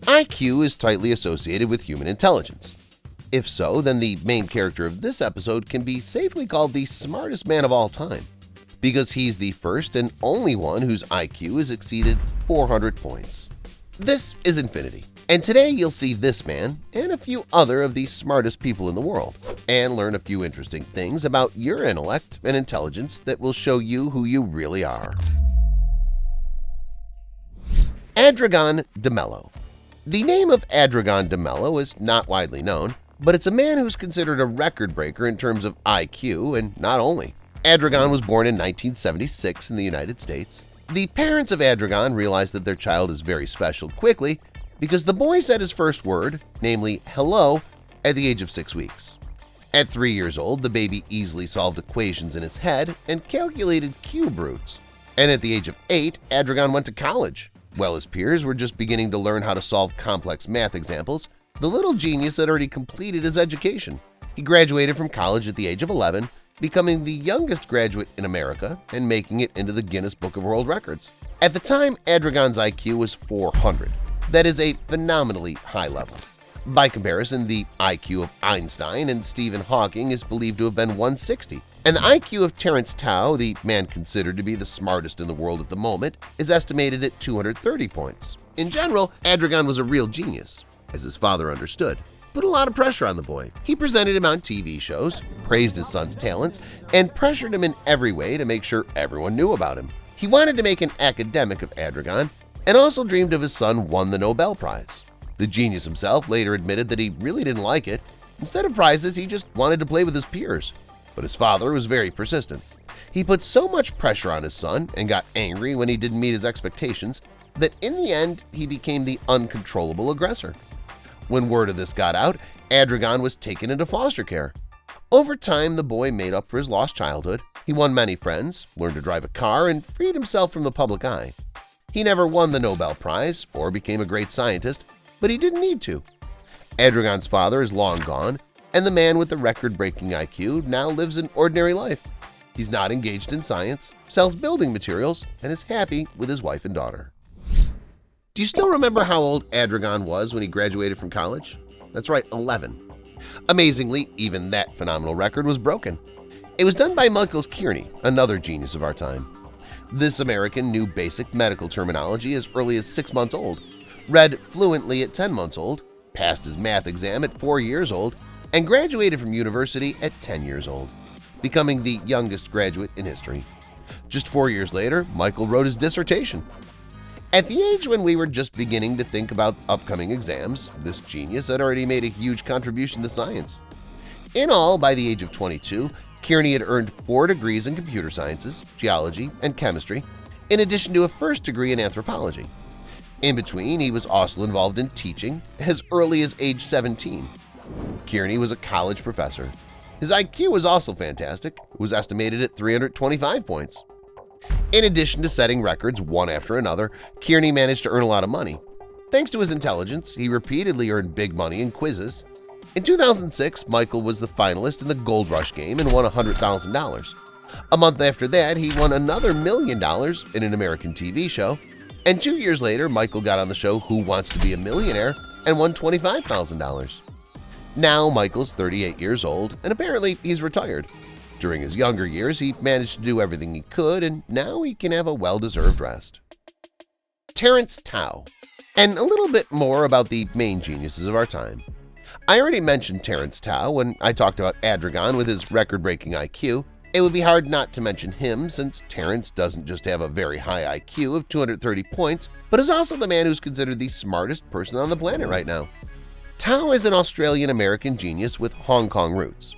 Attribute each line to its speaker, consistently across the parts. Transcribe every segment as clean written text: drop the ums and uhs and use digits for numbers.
Speaker 1: IQ is tightly associated with human intelligence. If so, then the main character of this episode can be safely called the smartest man of all time, because he's the first and only one whose IQ has exceeded 400 points. This is Infinity, and today you'll see this man and a few other of the smartest people in the world, and learn a few interesting things about your intellect and intelligence that will show you who you really are. Adragon de Mello. The name of Adragon de Mello is not widely known, but it's a man who's considered a record breaker in terms of IQ, and not only. Adragon was born in 1976 in the United States. The parents of Adragon realized that their child is very special quickly because the boy said his first word, namely hello, at the age of 6 weeks. At 3 years old, the baby easily solved equations in his head and calculated cube roots. And at the age of 8, Adragon went to college. While his peers were just beginning to learn how to solve complex math examples, the little genius had already completed his education. He graduated from college at the age of 11, becoming the youngest graduate in America and making it into the Guinness Book of World Records. At the time, Adragon's IQ was 400. That is a phenomenally high level. By comparison, the IQ of Einstein and Stephen Hawking is believed to have been 160, and the IQ of Terence Tao, the man considered to be the smartest in the world at the moment, is estimated at 230 points. In general, Adragon was a real genius, as his father understood, put a lot of pressure on the boy. He presented him on TV shows, praised his son's talents, and pressured him in every way to make sure everyone knew about him. He wanted to make an academic of Adragon and also dreamed of his son won the Nobel Prize. The genius himself later admitted that he really didn't like it. Instead of prizes, he just wanted to play with his peers. But his father was very persistent. He put so much pressure on his son and got angry when he didn't meet his expectations that in the end he became the uncontrollable aggressor. When word of this got out, Adragon was taken into foster care. Over time, the boy made up for his lost childhood. He won many friends, learned to drive a car, and freed himself from the public eye. He never won the Nobel Prize or became a great scientist, but he didn't need to. Adragon's father is long gone, and the man with the record-breaking IQ now lives an ordinary life. He's not engaged in science, sells building materials, and is happy with his wife and daughter. Do you still remember how old Adragon was when he graduated from college? That's right, 11. Amazingly, even that phenomenal record was broken. It was done by Michael Kearney, another genius of our time. This American knew basic medical terminology as early as 6 months old, read fluently at 10 months old, passed his math exam at 4 years old, and graduated from university at 10 years old, becoming the youngest graduate in history. Just 4 years later, Michael wrote his dissertation. At the age when we were just beginning to think about upcoming exams, this genius had already made a huge contribution to science. In all, by the age of 22, Kearney had earned 4 degrees in computer sciences, geology, and chemistry, in addition to a first degree in anthropology. In between, he was also involved in teaching as early as age 17. Kearney was a college professor. His IQ was also fantastic. It was estimated at 325 points. In addition to setting records one after another, Kearney managed to earn a lot of money. Thanks to his intelligence, he repeatedly earned big money in quizzes. In 2006, Michael was the finalist in the Gold Rush game and won $100,000. A month after that, he won another $1 million in an American TV show. And 2 years later, Michael got on the show Who Wants to Be a Millionaire and won $25,000. Now Michael's 38 years old, and apparently he's retired. During his younger years, he managed to do everything he could, and now he can have a well-deserved rest. Terence Tao. And a little bit more about the main geniuses of our time. I already mentioned Terence Tao when I talked about Adragon with his record-breaking IQ. It would be hard not to mention him since Terence doesn't just have a very high IQ of 230 points, but is also the man who's considered the smartest person on the planet right now. Tao is an Australian-American genius with Hong Kong roots.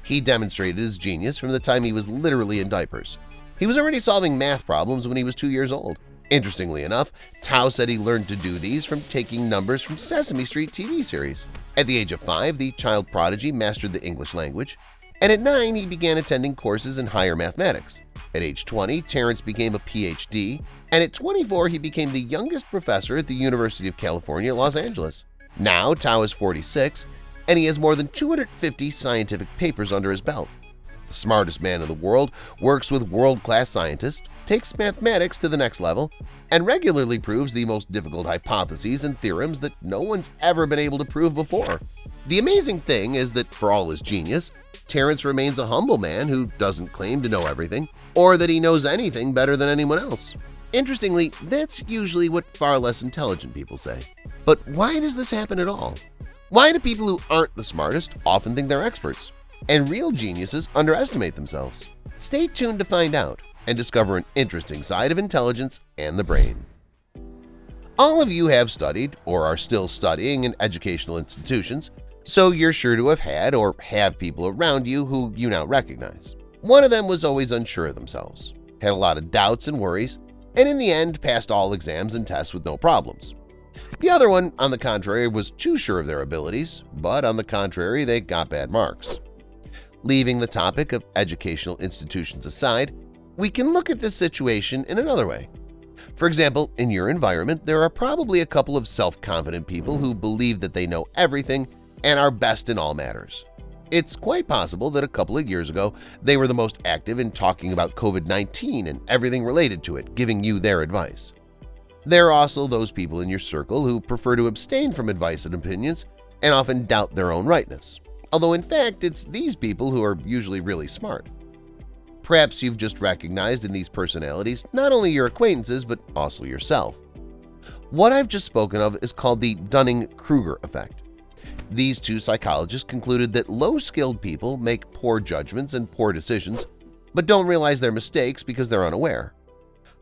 Speaker 1: He demonstrated his genius from the time he was literally in diapers. He was already solving math problems when he was 2 years old. Interestingly enough, Tao said he learned to do these from taking numbers from Sesame Street TV series. At the age of 5, the child prodigy mastered the English language, and at 9, he began attending courses in higher mathematics. At age 20, Terence became a PhD, and at 24, he became the youngest professor at the University of California, Los Angeles. Now, Tao is 46, and he has more than 250 scientific papers under his belt. The smartest man in the world works with world-class scientists, takes mathematics to the next level, and regularly proves the most difficult hypotheses and theorems that no one's ever been able to prove before. The amazing thing is that for all his genius, Terence remains a humble man who doesn't claim to know everything or that he knows anything better than anyone else. Interestingly, that's usually what far less intelligent people say. But why does this happen at all? Why do people who aren't the smartest often think they're experts, and real geniuses underestimate themselves? Stay tuned to find out and discover an interesting side of intelligence and the brain. All of you have studied or are still studying in educational institutions, so you're sure to have had or have people around you who you now recognize. One of them was always unsure of themselves, had a lot of doubts and worries, and in the end passed all exams and tests with no problems. The other one, on the contrary, was too sure of their abilities, but on the contrary, they got bad marks. Leaving the topic of educational institutions aside, we can look at this situation in another way. For example, in your environment, there are probably a couple of self-confident people who believe that they know everything and are best in all matters. It's quite possible that a couple of years ago, they were the most active in talking about COVID-19 and everything related to it, giving you their advice. There are also those people in your circle who prefer to abstain from advice and opinions and often doubt their own rightness, although in fact it's these people who are usually really smart. Perhaps you've just recognized in these personalities not only your acquaintances but also yourself. What I've just spoken of is called the Dunning-Kruger effect. These two psychologists concluded that low-skilled people make poor judgments and poor decisions, but don't realize their mistakes because they're unaware.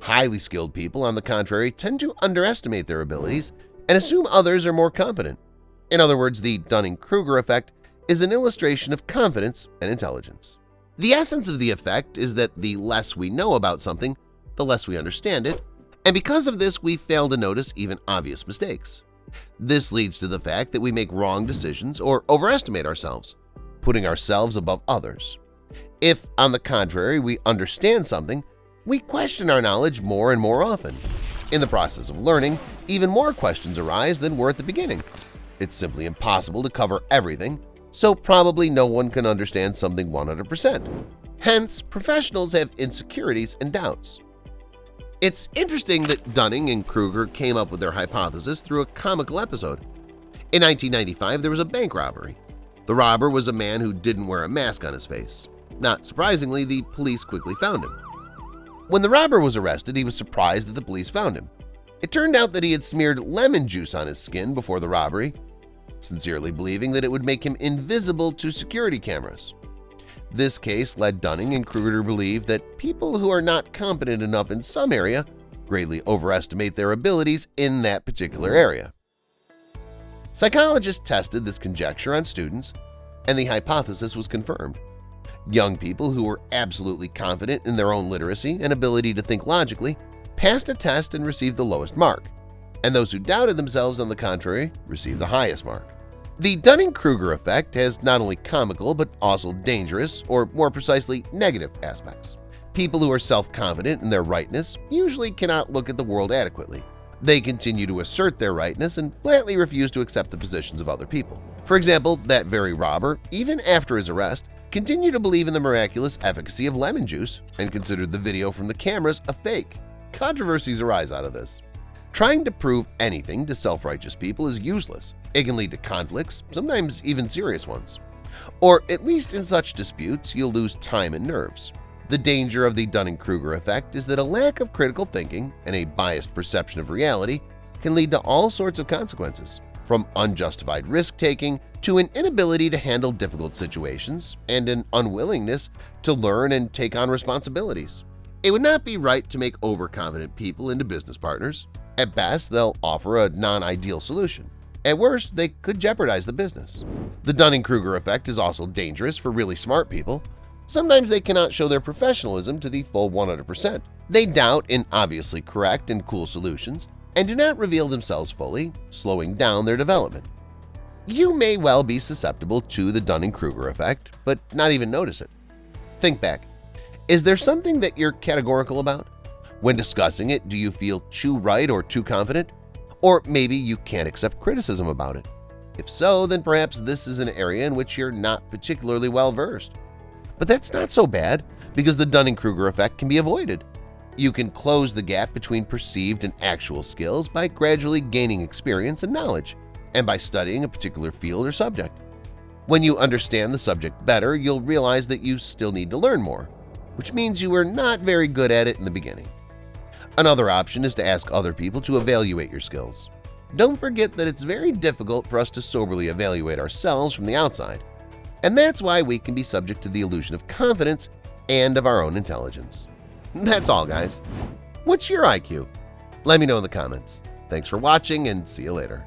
Speaker 1: Highly skilled people, on the contrary, tend to underestimate their abilities and assume others are more competent. In other words, the Dunning-Kruger effect is an illustration of confidence and intelligence. The essence of the effect is that the less we know about something, the less we understand it, and because of this we fail to notice even obvious mistakes. This leads to the fact that we make wrong decisions or overestimate ourselves, putting ourselves above others. If, on the contrary, we understand something, we question our knowledge more and more often. In the process of learning, even more questions arise than were at the beginning. It's simply impossible to cover everything, so probably no one can understand something 100%. Hence, professionals have insecurities and doubts. It's interesting that Dunning and Kruger came up with their hypothesis through a comical episode. In 1995, there was a bank robbery. The robber was a man who didn't wear a mask on his face. Not surprisingly, the police quickly found him. When the robber was arrested, he was surprised that the police found him. It turned out that he had smeared lemon juice on his skin before the robbery, sincerely believing that it would make him invisible to security cameras. This case led Dunning and Kruger to believe that people who are not competent enough in some area greatly overestimate their abilities in that particular area. Psychologists tested this conjecture on students, and the hypothesis was confirmed. Young people who were absolutely confident in their own literacy and ability to think logically passed a test and received the lowest mark, and those who doubted themselves, on the contrary, received the highest mark. The Dunning-Kruger effect has not only comical but also dangerous, or more precisely, negative aspects. People who are self-confident in their rightness usually cannot look at the world adequately. They continue to assert their rightness and flatly refuse to accept the positions of other people. For example, that very robber, even after his arrest, continued to believe in the miraculous efficacy of lemon juice and considered the video from the cameras a fake. Controversies arise out of this. Trying to prove anything to self-righteous people is useless. It can lead to conflicts, sometimes even serious ones. Or at least in such disputes, you'll lose time and nerves. The danger of the Dunning-Kruger effect is that a lack of critical thinking and a biased perception of reality can lead to all sorts of consequences, from unjustified risk-taking to an inability to handle difficult situations and an unwillingness to learn and take on responsibilities. It would not be right to make overconfident people into business partners. At best, they'll offer a non-ideal solution. At worst, they could jeopardize the business. The Dunning-Kruger effect is also dangerous for really smart people. Sometimes they cannot show their professionalism to the full 100%. They doubt in obviously correct and cool solutions and do not reveal themselves fully, slowing down their development. You may well be susceptible to the Dunning-Kruger effect, but not even notice it. Think back. Is there something that you're categorical about? When discussing it, do you feel too right or too confident? Or maybe you can't accept criticism about it. If so, then perhaps this is an area in which you're not particularly well versed. But that's not so bad because the Dunning-Kruger effect can be avoided. You can close the gap between perceived and actual skills by gradually gaining experience and knowledge, and by studying a particular field or subject. When you understand the subject better, you'll realize that you still need to learn more, which means you were not very good at it in the beginning. Another option is to ask other people to evaluate your skills. Don't forget that it's very difficult for us to soberly evaluate ourselves from the outside, and that's why we can be subject to the illusion of confidence and of our own intelligence. That's all, guys. What's your IQ? Let me know in the comments. Thanks for watching and see you later.